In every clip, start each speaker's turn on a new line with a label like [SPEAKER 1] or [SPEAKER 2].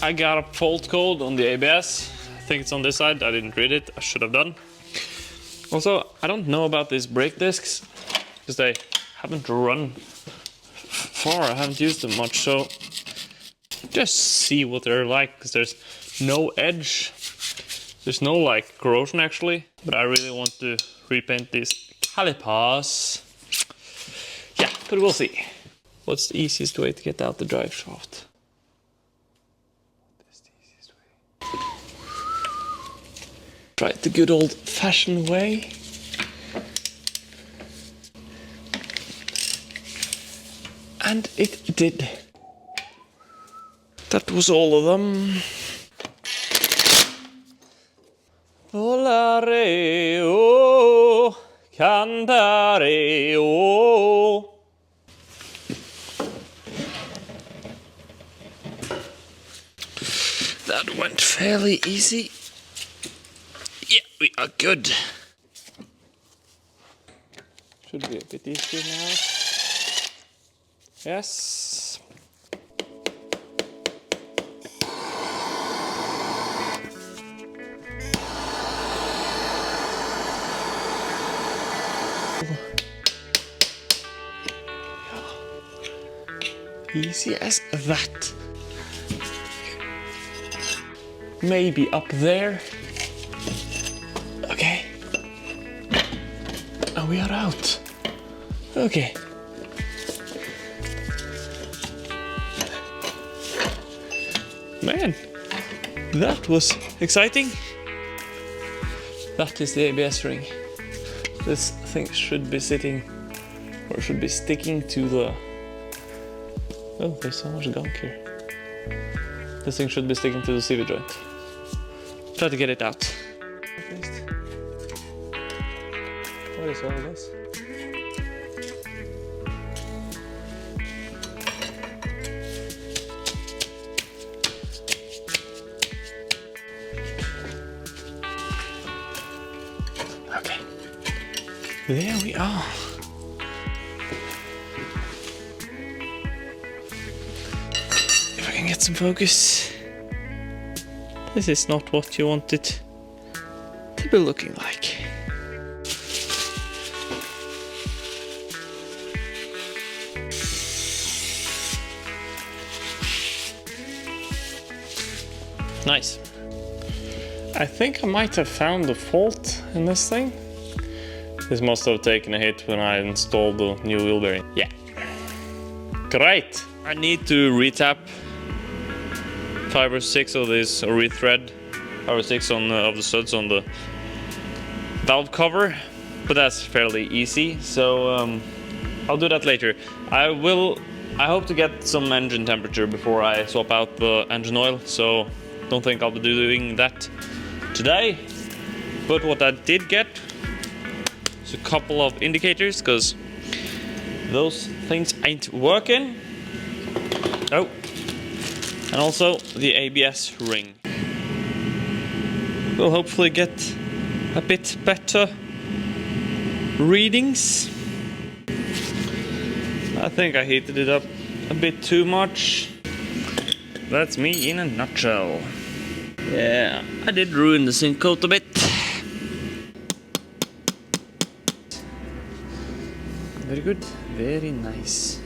[SPEAKER 1] I got a fault code on the ABS. I think it's on this side. I didn't read it. I should have done. Also, I don't know about these brake discs because they haven't run far. I haven't used them much, so just see what they're like, because there's no edge. There's no like corrosion actually, but I really want to repaint these calipers. Yeah, but we'll see. What's the easiest way to get out the drive shaft? That's the easiest way. Try it the good old-fashioned way. And it did. That was all of them. Volare o cantare o. That went fairly easy. Yeah, we are good. Should be a bit easier now. Yes. Easy as that. Maybe up there. Okay. And we are out. Okay. Man, that was exciting. That is the ABS ring. This thing should be sitting, or should be sticking to the... Oh, there's so much gunk here. This thing should be sticking to the CV joint. Try to get it out. At least. What is all this? Okay. There we are. Get some focus. This is not what you want it to be looking like. Nice. I think I might have found the fault in this thing. This must have taken a hit when I installed the new wheel bearing. Yeah. Great. I need to retap 5 or 6 of these, or rethread 5 or 6 on of the studs on the valve cover, but that's fairly easy, so I'll do that later. I hope to get some engine temperature before I swap out the engine oil, so don't think I'll be doing that today. But what I did get is a couple of indicators, because those things ain't working. Oh. And also the ABS ring. We'll hopefully get a bit better readings. I think I heated it up a bit too much. That's me in a nutshell. Yeah, I did ruin the sync coat a bit. Very good, very nice.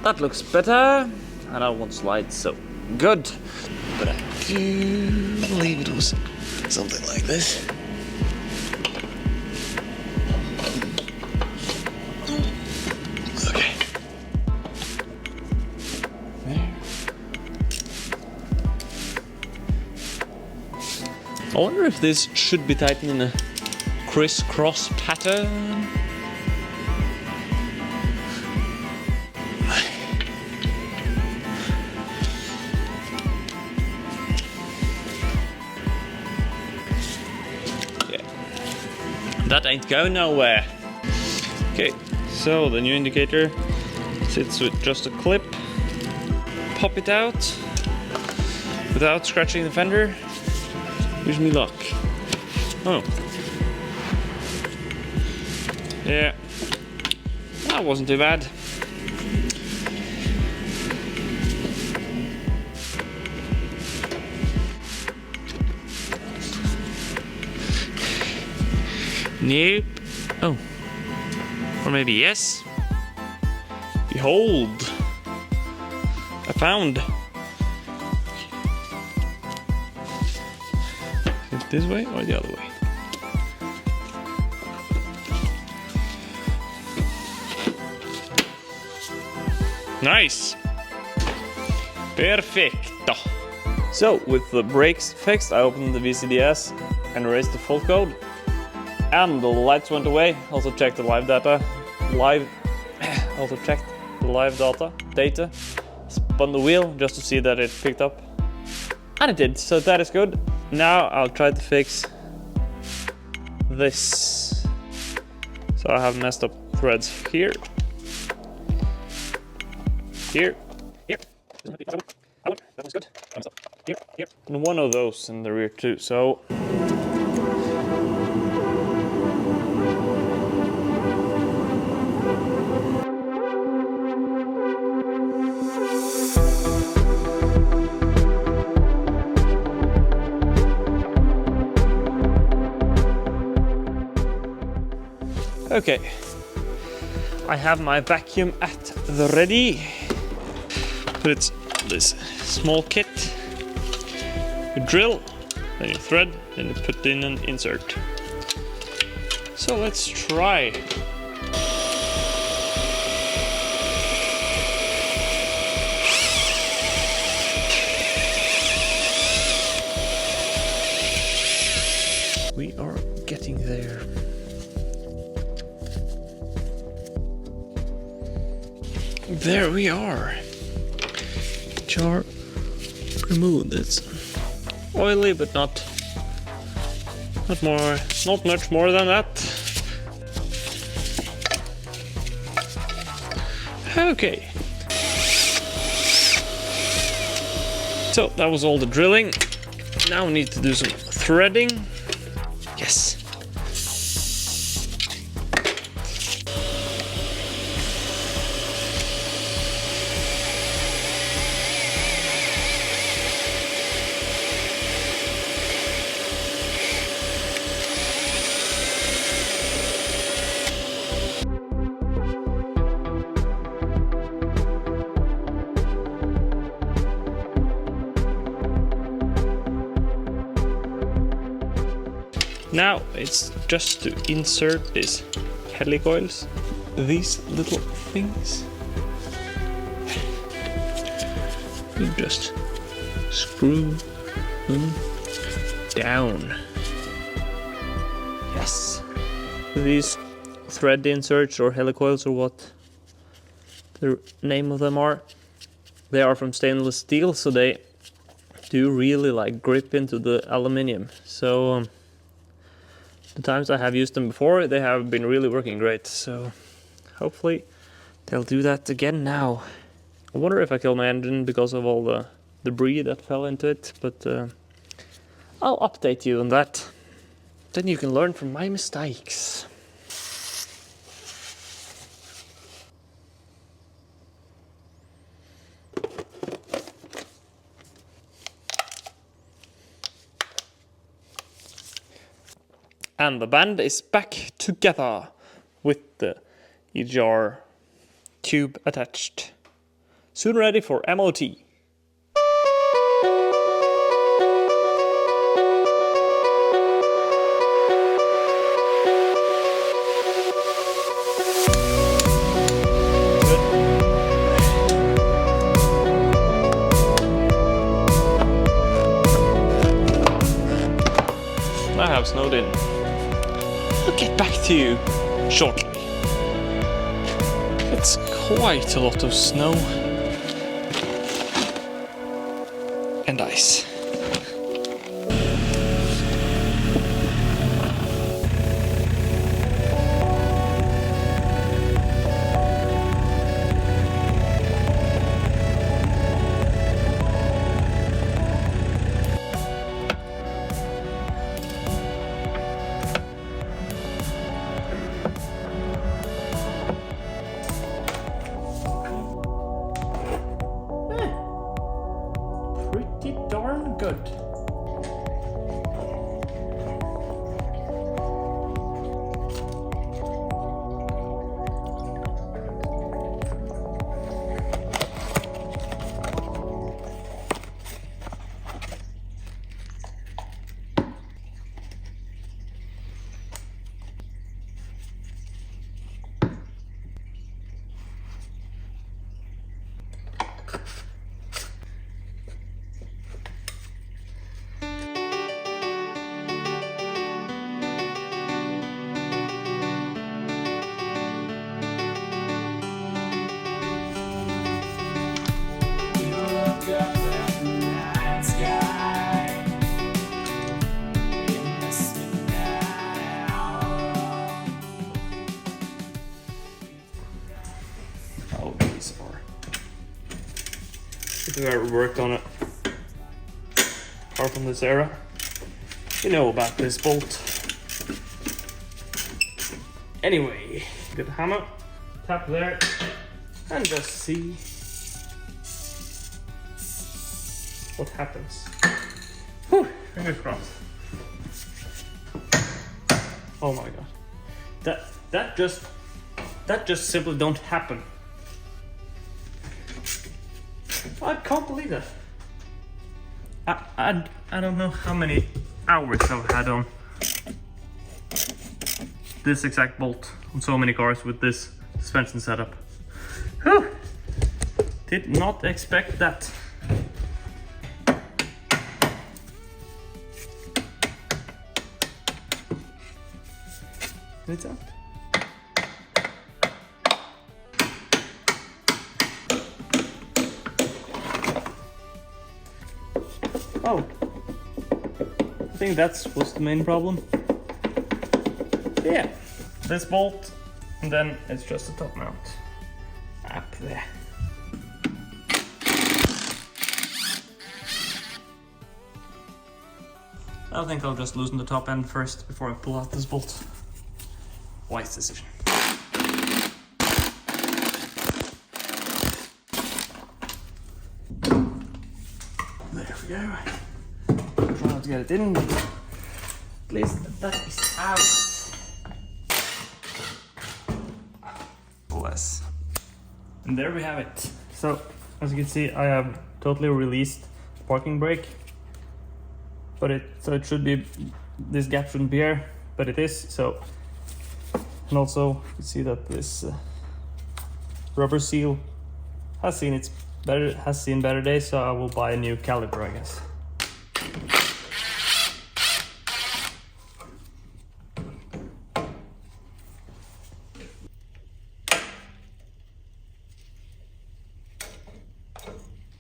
[SPEAKER 1] That looks better, and I won't slide so good. But I do believe it was something like this. Okay. There. I wonder if this should be tightened in a crisscross pattern. That ain't going nowhere. Okay, so the new indicator sits with just a clip. Pop it out without scratching the fender. Wish me luck. Oh. Yeah, that wasn't too bad. Nope. Oh. Or maybe yes. Behold. I found. Is it this way or the other way? Nice. Perfecto. So with the brakes fixed, I opened the VCDS and erased the fault code. And the lights went away. Also checked the live data. Also checked the live data. Spun the wheel just to see that it picked up. And it did, so that is good. Now I'll try to fix this. So I have messed up threads here. Here. That one's good. Thumbs up. Here. And one of those in the rear too, so. Okay, I have my vacuum at the ready. But it's this small kit. You drill, then you thread, then you put in an insert. So let's try. We are getting there. There we are. Jar removed. It's oily, but not much more than that. Okay. So that was all the drilling. Now we need to do some threading. Yes. Now it's just to insert these helicoils, these little things. You just screw them down. Yes. These thread inserts or helicoils or what the name of them are, they are from stainless steel, so they do really like grip into the aluminium. So the times I have used them before, they have been really working great, so hopefully they'll do that again now. I wonder if I killed my engine because of all the debris that fell into it, but I'll update you on that. Then you can learn from my mistakes. And the band is back together with the E-jar tube attached. Soon ready for MOT. I have snowed in. I'll get back to you shortly. It's quite a lot of snow and ice. if you've ever worked on a car from this era, you know about this bolt. Anyway, get the hammer, tap there, and just see what happens. Whew, fingers crossed. Oh my god. That just simply don't happen. I can't believe that. I don't know how many hours I've had on this exact bolt on so many cars with this suspension setup. Whew. Did not expect that. It's out. Oh, I think that was the main problem. Yeah, this bolt, and then it's just a top mount up there. I think I'll just loosen the top end first before I pull out this bolt. Wise decision. There we go. Try not to get it in, but at least that is out. Bless. And there we have it. So, as you can see, I have totally released the parking brake. But it should be, this gap shouldn't be here, but it is, so. And also, you can see that this rubber seal has seen better days, so I will buy a new caliper, I guess.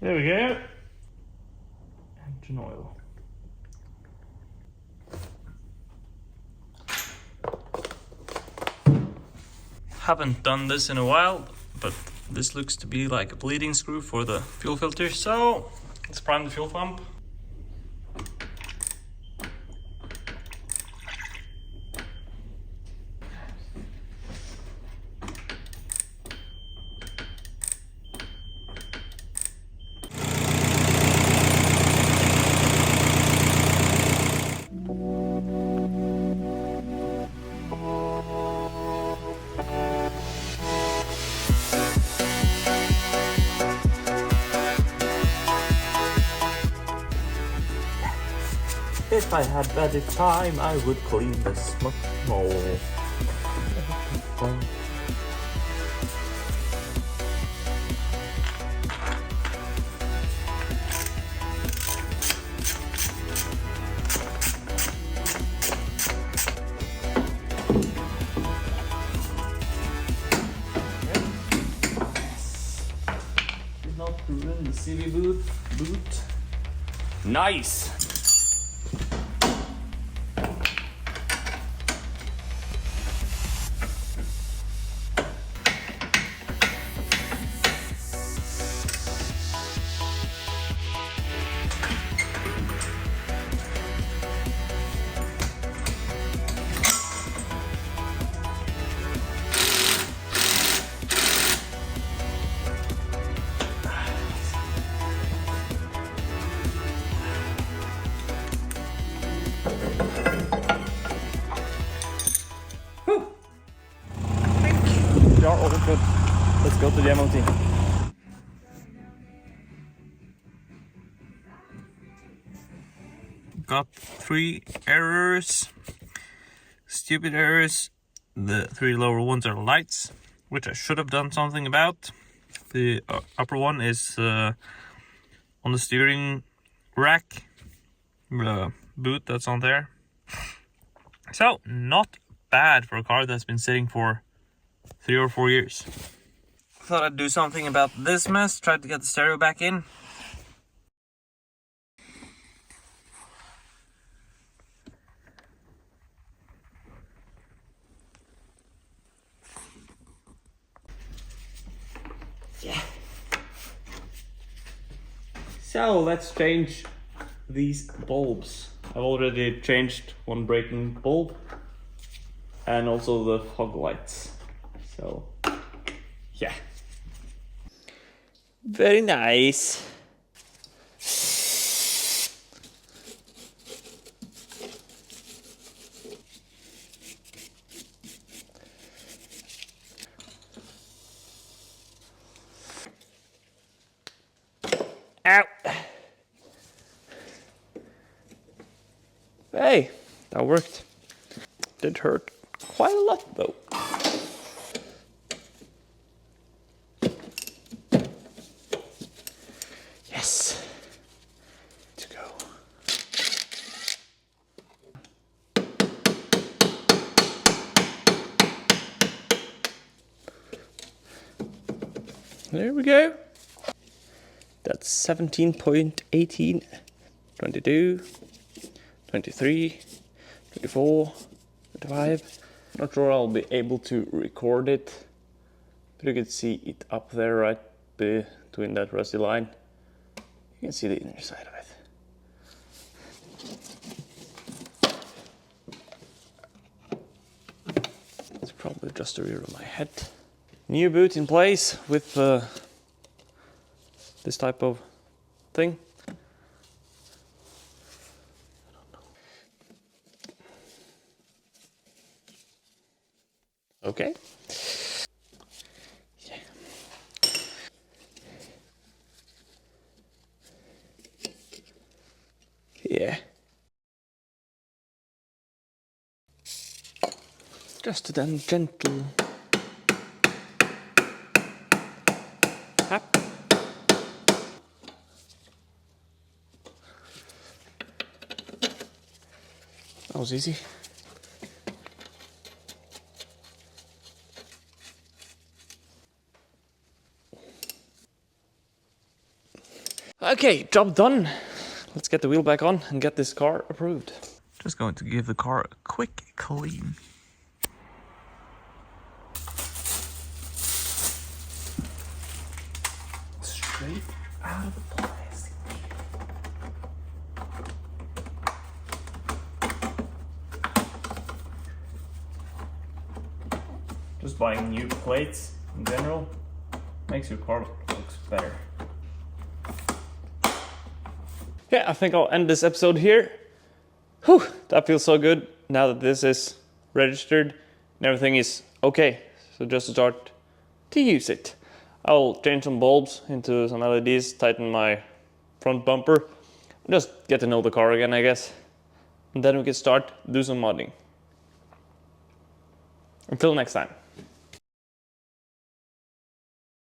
[SPEAKER 1] There we go. Engine oil. Haven't done this in a while, but this looks to be like a bleeding screw for the fuel filter, so let's prime the fuel pump. If I had better time, I would clean this much more. Did not ruin the CV boot. Nice! All good. Let's go to the MOT. Got 3 errors, stupid errors. The 3 lower ones are lights, which I should have done something about. The upper one is on the steering rack, the boot that's on there. So not bad for a car that's been sitting for 3 or 4 years. Thought I'd do something about this mess, tried to get the stereo back in. Yeah. So let's change these bulbs. I've already changed one braking bulb and also the fog lights. So yeah. Very nice. Ow! Hey, that worked. Did hurt quite a lot though. Yes. To go. There we go. That's 17.18, 22, 23, 24, 25. Not sure I'll be able to record it, but you can see it up there right between that rusty line. You can see the inner side of it. It's probably just the rear of my head. New boot in place with this type of thing. Okay. Yeah. Yeah. Just a then gentle tap. That was easy. Okay, job done. Let's get the wheel back on and get this car approved. Just going to give the car a quick clean. Straight out of the plastic. Just buying new plates in general makes your car look better. Yeah, I think I'll end this episode here. Whew, that feels so good now that this is registered and everything is okay. So just to start to use it. I'll change some bulbs into some LEDs, tighten my front bumper, just get to know the car again, I guess. And then we can start do some modding. Until next time.